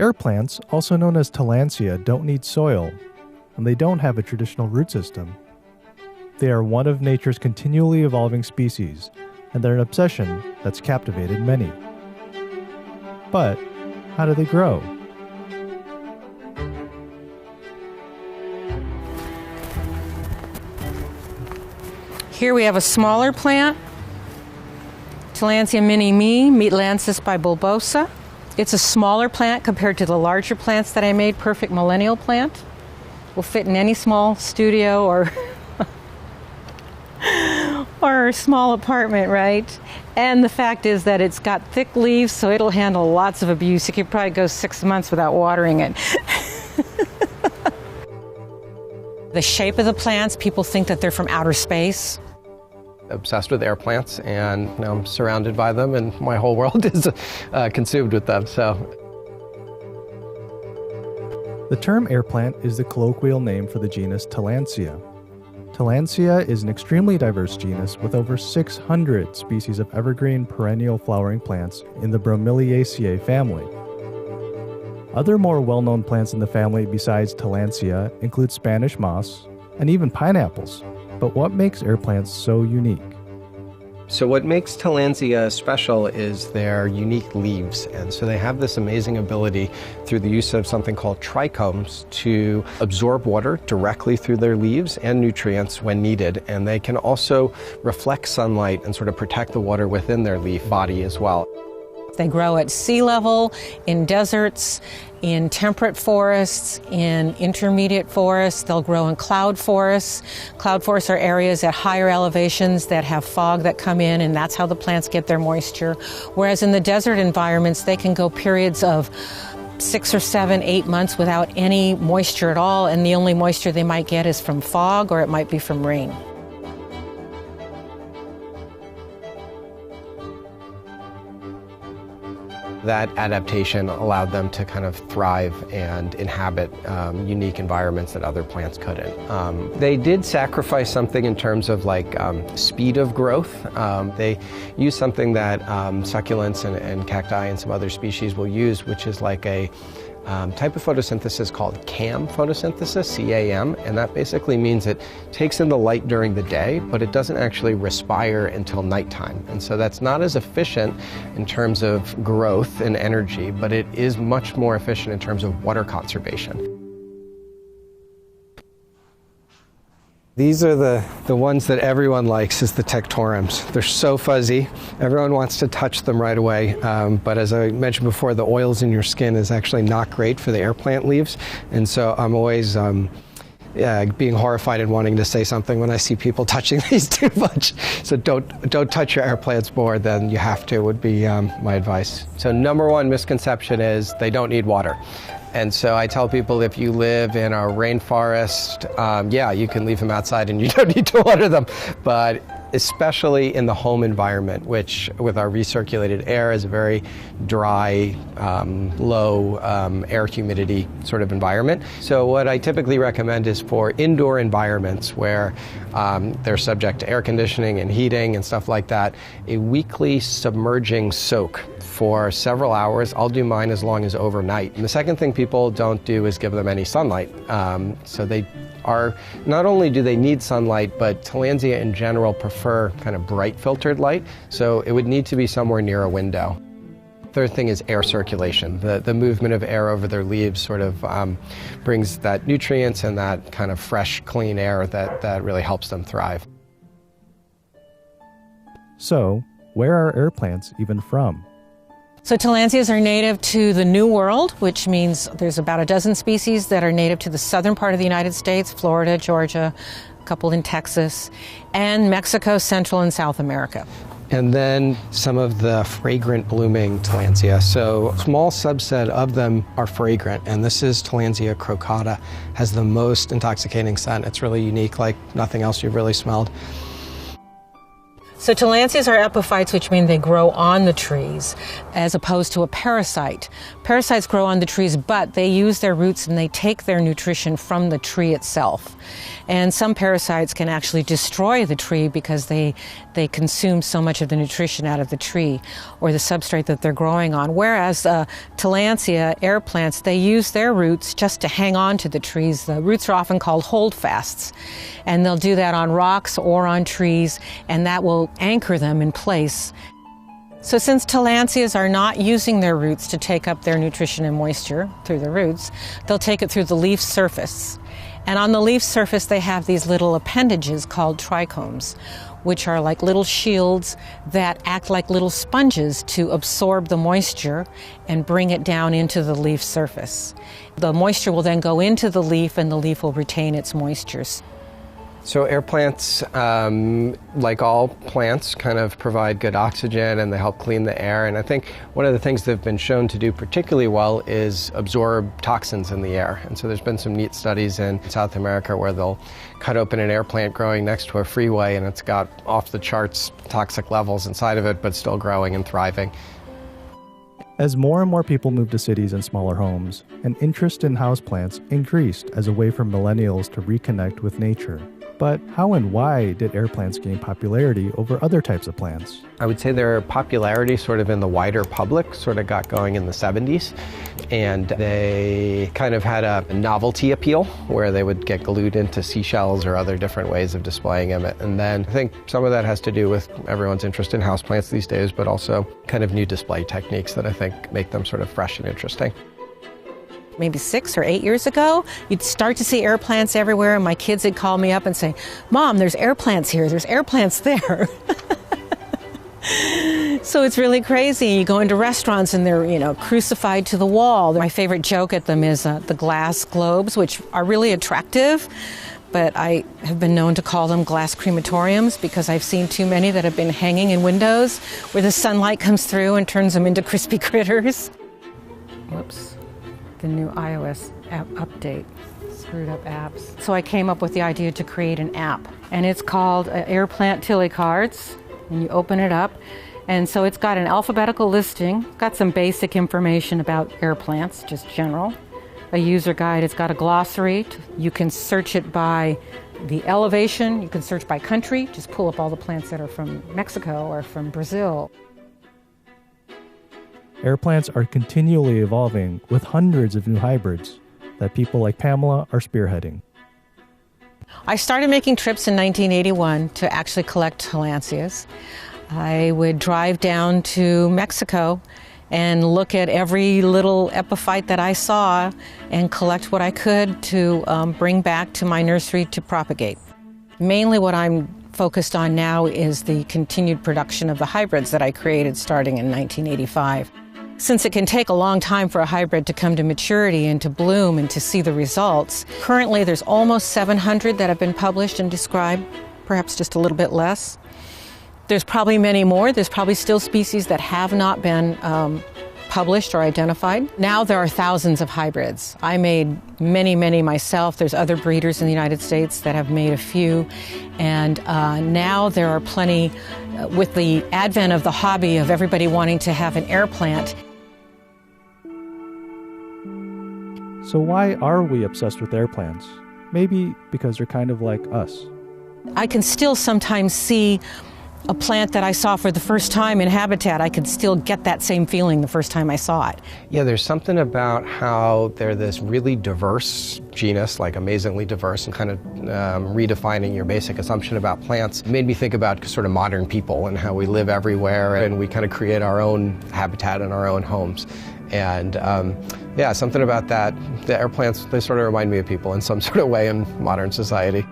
Air plants, also known as Tillandsia, don't need soil, and they don't have a traditional root system. They are one of nature's continually evolving species, and they're an obsession that's captivated many. But how do they grow? Here we have a smaller plant, Tillandsia mini-me, Meatlancis bulbosa. It's a smaller plant compared to the larger plants that I made, perfect millennial plant. Will fit in any small studio or or a small apartment, right? And the fact is that it's got thick leaves, so it'll handle lots of abuse. You could probably go 6 months without watering it. The shape of the plants, people think that they're from outer space. Obsessed with air plants, and I'm surrounded by them, and my whole world is consumed with them. So, the term air plant is the colloquial name for the genus Tillandsia. Tillandsia is an extremely diverse genus with over 600 species of evergreen perennial flowering plants in the Bromeliaceae family. Other more well-known plants in the family besides Tillandsia include Spanish moss and even pineapples. But what makes air plants so unique? So what makes Tillandsia special is their unique leaves. And so they have this amazing ability through the use of something called trichomes to absorb water directly through their leaves and nutrients when needed. And they can also reflect sunlight and sort of protect the water within their leaf body as well. They grow at sea level, in deserts, in temperate forests, in intermediate forests. They'll grow in cloud forests. Cloud forests are areas at higher elevations that have fog that come in, and that's how the plants get their moisture. Whereas in the desert environments, they can go periods of 6 or 7, 8 months without any moisture at all, and the only moisture they might get is from fog or it might be from rain. That adaptation allowed them to kind of thrive and inhabit unique environments that other plants couldn't. They did sacrifice something in terms of like speed of growth. They use something that succulents and cacti and some other species will use, which is like a type of photosynthesis called CAM photosynthesis, C-A-M, and that basically means it takes in the light during the day, but it doesn't actually respire until nighttime. And so that's not as efficient in terms of growth and energy, but it is much more efficient in terms of water conservation. These are the ones that everyone likes, is the tectorums. They're so fuzzy. Everyone wants to touch them right away. But as I mentioned before, the oils in your skin is actually not great for the air plant leaves. And so I'm always being horrified and wanting to say something when I see people touching these too much. So don't touch your air plants more than you have to, would be my advice. So number one misconception is they don't need water. And so I tell people, if you live in a rainforest, you can leave them outside and you don't need to water them. But especially in the home environment, which with our recirculated air is a very dry, low air humidity sort of environment. So what I typically recommend is for indoor environments where they're subject to air conditioning and heating and stuff like that, a weekly submerging soak for several hours. I'll do mine as long as overnight. And the second thing people don't do is give them any sunlight. So they are, not only do they need sunlight, but Tillandsia in general prefer kind of bright filtered light. So it would need to be somewhere near a window. Third thing is air circulation. The movement of air over their leaves sort of brings that nutrients and that kind of fresh, clean air that really helps them thrive. So, where are air plants even from? So Tillandsias are native to the New World, which means there's about a dozen species that are native to the southern part of the United States, Florida, Georgia, a couple in Texas, and Mexico, Central and South America. And then some of the fragrant blooming Tillandsia. So a small subset of them are fragrant, and this is Tillandsia crocata, has the most intoxicating scent. It's really unique, like nothing else you've really smelled. So tillandsias are epiphytes, which mean they grow on the trees, as opposed to a parasite. Parasites grow on the trees, but they use their roots and they take their nutrition from the tree itself. And some parasites can actually destroy the tree because they consume so much of the nutrition out of the tree or the substrate that they're growing on. Whereas tillandsia, air plants, they use their roots just to hang on to the trees. The roots are often called holdfasts, and they'll do that on rocks or on trees, and that will anchor them in place. So since tillandsias are not using their roots to take up their nutrition and moisture through the roots, they'll take it through the leaf surface. And on the leaf surface, they have these little appendages called trichomes, which are like little shields that act like little sponges to absorb the moisture and bring it down into the leaf surface. The moisture will then go into the leaf and the leaf will retain its moistures. So air plants, like all plants, kind of provide good oxygen and they help clean the air. And I think one of the things they've been shown to do particularly well is absorb toxins in the air. And so there's been some neat studies in South America where they'll cut open an air plant growing next to a freeway and it's got off the charts toxic levels inside of it, but still growing and thriving. As more and more people moved to cities and smaller homes, an interest in houseplants increased as a way for millennials to reconnect with nature. But how and why did air plants gain popularity over other types of plants? I would say their popularity sort of in the wider public sort of got going in the 70s, and they kind of had a novelty appeal where they would get glued into seashells or other different ways of displaying them. And then I think some of that has to do with everyone's interest in houseplants these days, but also kind of new display techniques that I think make them sort of fresh and interesting. Maybe 6 or 8 years ago, you'd start to see air plants everywhere, and my kids would call me up and say, "Mom, there's air plants here, there's air plants there." So it's really crazy. You go into restaurants and they're, crucified to the wall. My favorite joke at them is the glass globes, which are really attractive, but I have been known to call them glass crematoriums because I've seen too many that have been hanging in windows where the sunlight comes through and turns them into crispy critters. Whoops. The new iOS app update screwed up apps. So I came up with the idea to create an app, and it's called Air Plant Tilly Cards, and you open it up, and so it's got an alphabetical listing, got some basic information about air plants, just general, a user guide, it's got a glossary, you can search it by the elevation, you can search by country, just pull up all the plants that are from Mexico or from Brazil. Air plants are continually evolving with hundreds of new hybrids that people like Pamela are spearheading. I started making trips in 1981 to actually collect tillandsias. I would drive down to Mexico and look at every little epiphyte that I saw and collect what I could to bring back to my nursery to propagate. Mainly what I'm focused on now is the continued production of the hybrids that I created starting in 1985. Since it can take a long time for a hybrid to come to maturity and to bloom and to see the results, currently there's almost 700 that have been published and described, perhaps just a little bit less. There's probably many more. There's probably still species that have not been published or identified. Now there are thousands of hybrids. I made many, many myself. There's other breeders in the United States that have made a few. And now there are plenty, with the advent of the hobby of everybody wanting to have an air plant. So why are we obsessed with air plants? Maybe because they're kind of like us. I can still sometimes see a plant that I saw for the first time in habitat. I could still get that same feeling the first time I saw it. Yeah, there's something about how they're this really diverse genus, like amazingly diverse, and kind of redefining your basic assumption about plants. It made me think about sort of modern people and how we live everywhere and we kind of create our own habitat in our own homes. And yeah, something about that. The air plants, they sort of remind me of people in some sort of way in modern society.